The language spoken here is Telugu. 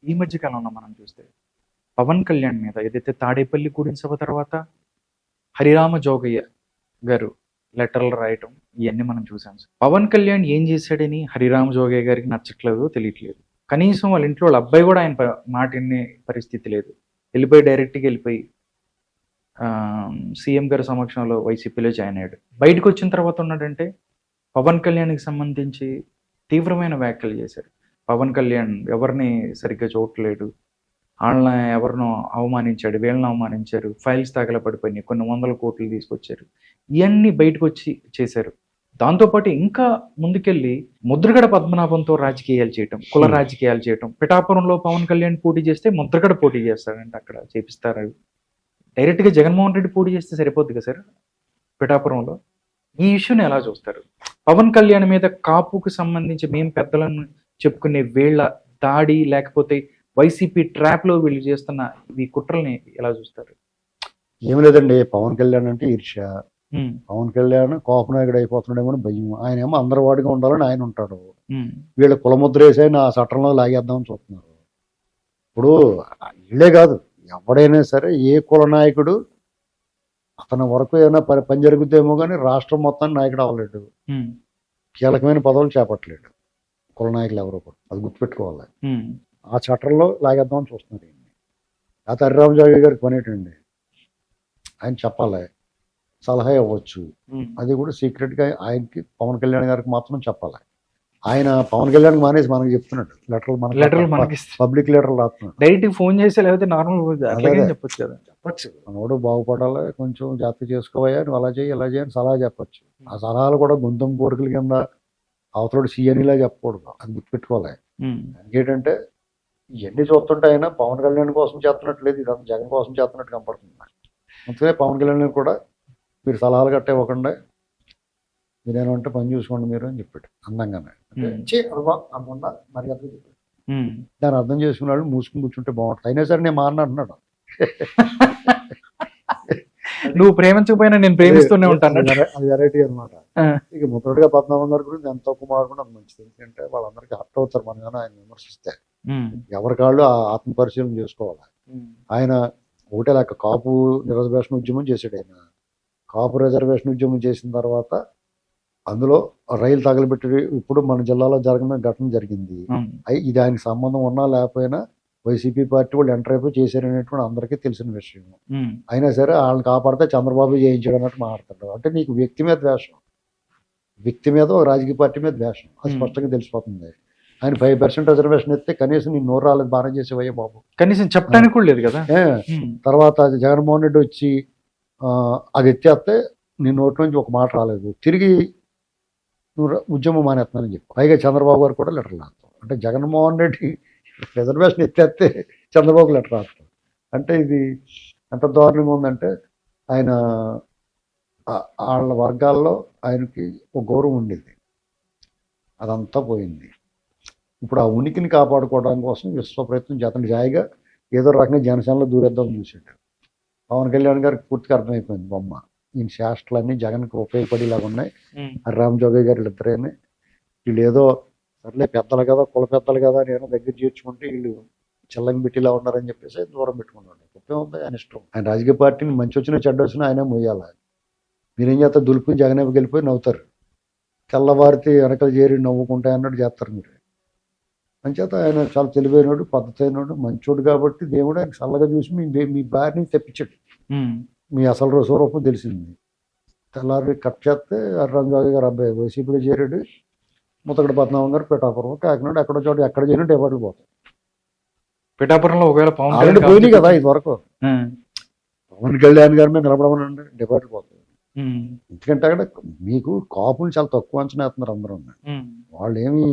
ఈ మధ్య కాలంలో మనం చూస్తే పవన్ కళ్యాణ్ మీద ఏదైతే తాడేపల్లి గూడెం సభ తర్వాత హరిరామ జోగయ్య గారు లెటర్లు రాయటం ఇవన్నీ మనం చూసాం సార్. పవన్ కళ్యాణ్ ఏం చేశాడని హరిరామ జోగయ్య గారికి నచ్చట్లేదు తెలియట్లేదు. కనీసం వాళ్ళ ఇంట్లో వాళ్ళ అబ్బాయి కూడా ఆయన మాట వినే పరిస్థితి లేదు. వెళ్ళిపోయి డైరెక్ట్గా వెళ్ళిపోయి సీఎం గారి సమక్షంలో వైసీపీలో జాయిన్ అయ్యాడు. బయటకు వచ్చిన తర్వాత ఉన్నాడంటే పవన్ కళ్యాణ్కి సంబంధించి తీవ్రమైన వ్యాఖ్యలు చేశారు. పవన్ కళ్యాణ్ ఎవరిని సరిగ్గా చూడట్లేడు, వాళ్ళని ఎవరినో అవమానించాడు, వీళ్ళని అవమానించారు, ఫైల్స్ తగలపడిపోయినాయి, కొన్ని 100 కోట్లు తీసుకొచ్చారు, ఇవన్నీ బయటకు వచ్చి చేశారు. దాంతోపాటు ఇంకా ముందుకెళ్ళి ముద్రగడ పద్మనాభంతో రాజకీయాలు చేయటం, కుల రాజకీయాలు చేయటం. పిఠాపురంలో పవన్ కళ్యాణ్ పోటీ చేస్తే ముద్రగడ పోటీ చేస్తాడంటే అక్కడ చేపిస్తారు. డైరెక్ట్గా జగన్మోహన్ రెడ్డి పోటీ చేస్తే సరిపోద్ది కదా సార్ పిఠాపురంలో. ఈ ఇష్యూని ఎలా చూస్తారు? పవన్ కళ్యాణ్ మీద కాపుకు సంబంధించి మేము పెద్దలను చెప్పుకునే వీళ్ళ దాడి, లేకపోతే వైసీపీ ట్రాప్ లో వీళ్ళు చేస్తున్న ఈ కుట్రల్ని ఎలా చూస్తారు? ఏం లేదండి, పవన్ కళ్యాణ్ అంటే ఈర్ష్య. పవన్ కళ్యాణ్ కోప నాయకుడు అయిపోతున్నాడేమో భయం. ఆయన ఏమో అందరి వాడిగా ఉండాలని ఆయన ఉంటాడు. వీళ్ళ కులముద్ర వేసి ఆయన ఆ చట్టంలో లాగేద్దామని చూస్తున్నారు. ఇప్పుడు వీళ్ళే కాదు, ఎవడైనా సరే ఏ కుల నాయకుడు అతని వరకు ఏమైనా పని జరుగుతుందేమో కానీ రాష్ట్రం మొత్తాన్ని నాయకుడు అవ్వలేడు, కీలకమైన పదవులు చేపట్టలేడు కుల నాయకులు ఎవరో కూడా. అది గుర్తుపెట్టుకోవాలి. ఆ చట్టంలో లాగేద్దామని చూస్తున్నారు. ఆ హరిరామజోగి గారికి పని ఏంటండి, ఆయన చెప్పాలి, సలహా ఇవ్వచ్చు. అది కూడా సీక్రెట్గా ఆయనకి పవన్ కళ్యాణ్ గారికి మాత్రం చెప్పాలి. ఆయన పవన్ కళ్యాణ్ మానేసి మనకి చెప్తున్నాడు, లెటర్లు పబ్లిక్ లెటర్లు రాస్తున్నాడు. డైరెక్ట్ ఫోన్ చేసి లేకపోతే నార్మల్ చెప్పొచ్చు కదా. చెప్పచ్చు, మనోడు బాగుపడాలి, కొంచెం జాగ్రత్త చేసుకోవయ్యా, నువ్వు అలా చేయి ఇలా చేయని సలహా చెప్పచ్చు. ఆ సలహాలు కూడా గొంతం కోరికల కింద అవతలోడు సీఎనిలా చెప్పకూడదు, అది గుర్తుపెట్టుకోవాలి. ఏంటంటే ఇవన్నీ చూస్తుంటే ఆయన పవన్ కళ్యాణ్ కోసం చేస్తున్నట్లేదు, ఇదంతా జగన్ కోసం చేస్తున్నట్టు కనపడుతుంది. అందుకనే పవన్ కళ్యాణ్ కూడా మీరు సలహాలు గట్ట ఇవ్వకుండా మీరేమంటే పని చూసుకోండి మీరు అని చెప్పాడు అందంగానే. అనుకున్నా మరి అర్థం చెప్పాడు. దాన్ని అర్థం చేసుకున్న వాళ్ళు మూసుకుని కూర్చుంటే బాగుంటుంది. అయినా సరే నేను మారను అంటున్నాడు. నువ్వు ప్రేమించకపోయినా నేను ప్రేమిస్తూనే ఉంటాను, అది వెరైటీ అనమాట. ఇక ముద్రగా పద్మనాభం గారి గురించి ఎంత తక్కువ మాట్లాడుకుంటే అంత మంచిది. ఎందుకంటే వాళ్ళందరికీ హర్ట్ అవుతారు మనం కానీ ఆయన విమర్శిస్తే. ఎవరి కాళ్ళు ఆత్మ పరిశీలన చేసుకోవాలి. ఆయన ఒకటే లెక్క కాపు రిజర్వేషన్ ఉద్యమం చేశాడు. ఆయన కాపు రిజర్వేషన్ ఉద్యమం చేసిన తర్వాత అందులో రైలు తగలబెట్టి ఇప్పుడు మన జిల్లాలో జరిగిన ఘటన జరిగింది. ఇది ఆయనకి సంబంధం ఉన్నా లేకపోయినా వైసీపీ పార్టీ వాళ్ళు ఎంటర్ అయిపోయి చేశారనేటువంటి అందరికీ తెలిసిన విషయం. అయినా సరే వాళ్ళని కాపాడితే చంద్రబాబు చేయించాడు అన్నట్టు మాట్లాడతాడు. అంటే నీకు వ్యక్తి మీద ద్వేషం, వ్యక్తి మీద రాజకీయ పార్టీ మీద ద్వేషం, అది స్పష్టంగా తెలిసిపోతుంది. ఆయన 5% రిజర్వేషన్ ఎత్తే కనీసం నీ నోరు రాలేదు, బాగా చేసేవయ్యా బాబు, కనీసం చెప్పడానికి కూడా లేదు కదా. తర్వాత జగన్మోహన్ రెడ్డి వచ్చి అది ఎత్తేస్తే నీ నోటి నుంచి ఒక మాట రాలేదు, తిరిగి నువ్వు ఉద్యమం మానేస్తున్నానని చెప్పి పైగా చంద్రబాబు గారు కూడా లెటర్ రాస్తాం. అంటే జగన్మోహన్ రెడ్డి రిజర్వేషన్ ఎత్తేస్తే చంద్రబాబు లెటర్ రాస్తాం. అంటే ఇది ఎంత దారుణంగా ఉందంటే ఆయన వాళ్ళ వర్గాల్లో ఆయనకి ఒక గౌరవం ఉండేది, అదంతా పోయింది. ఇప్పుడు ఆ ఉనికిని కాపాడుకోవడం కోసం విశ్వ ప్రయత్నం చేతండి. జాయిగా ఏదో రకంగా జనసేనలో దూరేద్దామని చూసాడు. పవన్ కళ్యాణ్ గారికి పూర్తిగా అర్థమైపోయింది బొమ్మ, ఈయన శాస్త్రాలన్నీ జగన్కి ఉపయోగపడేలాగా ఉన్నాయి. హరిరామ జోగయ్య గారు ఇద్దరేనే, వీళ్ళు ఏదో సర్లే పెద్దలు కదా, కుల పెద్దలు కదా, నేను దగ్గర చేర్చుకుంటే వీళ్ళు చిల్లంగి పెట్టిలా ఉన్నారని చెప్పేసి దూరం పెట్టుకున్నాడు. తప్పే ఉంది, ఆయన ఇష్టం. ఆయన రాజకీయ పార్టీని మంచి వచ్చినా చెడ్డ వచ్చినా ఆయనే మొయ్యాలి. మీరేం చేస్తారు, దులుపుని జగన్ వెళ్ళిపోయి నవ్వుతారు, తెల్లవారితే వెనకలు చేరి నవ్వుకుంటాయి అన్నట్టు చేస్తారు మీరు. అంచేత ఆయన చాలా తెలివైనడు, పద్ధతి అయినడు, మంచోడు కాబట్టి దేవుడు ఆయన చల్లగా చూసి మీ భార్యని తెప్పించాడు. మీ అసలు స్వరూపం తెలిసింది. తెల్లారి కట్ చేస్తే హరిరామజోగి గారు అబ్బాయి వైసీపీలో చేరాడు, ముతగడ పద్మనాభం గారు పిఠాపురం, కాకినాడ ఎక్కడో చోట ఎక్కడ చేరిన డిపార్ట్లు పోతాయి. పిఠాపురంలో ఒకవేళ ఆల్రెడీ పోయినాయి కదా ఇది వరకు. పవన్ కళ్యాణ్ గారి మీద నిలబడమనండి, డిపార్ట్లు పోతాయి. ఎందుకంటే అక్కడ మీకు కాపులు చాలా తక్కువ అంచనా వేస్తున్నారు అందరూ. వాళ్ళు ఏమి